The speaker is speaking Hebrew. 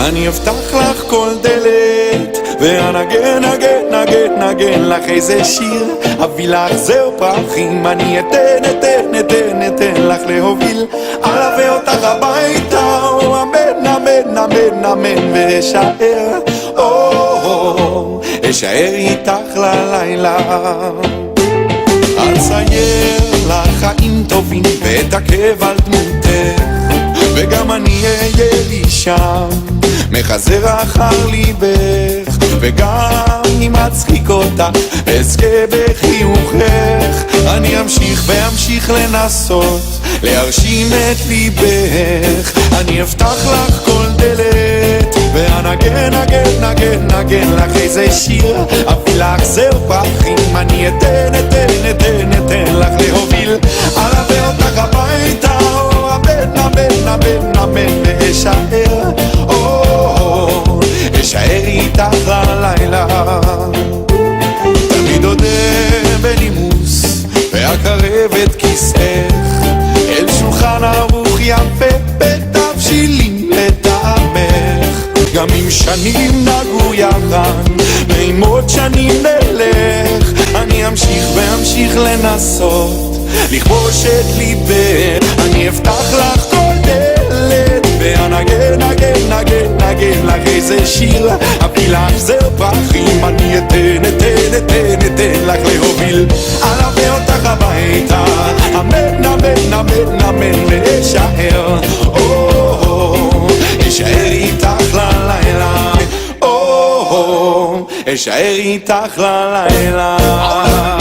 אני אפתח לך כל דלת ואנגן, נגן, נגן, נגן לך איזה שיר, אביא לך זר פרחים, אני אתן לך להוביל, אלווה אותך הביתה, אמן, אמן, אמן, אמן, ואשאר, אשאר איתך ללילה. אצייר לך חיים טובים ואתעכב על דמותך, וגם אני אהיה לי שם, מחזר אחר ליבך, וגם אם אצחיק אותך אזכה בחיוכך, אני אמשיך ואמשיך לנסות להרשים את ליבך, אני אפתח לך כל דלת ואנגן, נגן, נגן, נגן לך איזה שיר, אביא לך זר פרחים, אני אתן לך להוביל, אלווה אותך הביתה, אמן, אמן, אמן, אמן, ואשאר, אשאר איתך ללילה. תמיד אודה בנימוס ואקרב את כיסאך אל שולחן ערוך יפה בתבשילים לטעמך, גם אם שנים נגעו יחד ועם עוד שנים נלך, אני אמשיך ואמשיך לנסות לכבוש את ליבך, אני אפתח לך כל דלת ואנגן, נגן, נגן, נגן לך איזה שיר, אביא לך זר פרחים, אני אתן לך להוביל, אלווה אותך הביתה, אמן, אמן, אמן, אמן, ואשאר, אשאר איתך ללילה, אשאר איתך ללילה.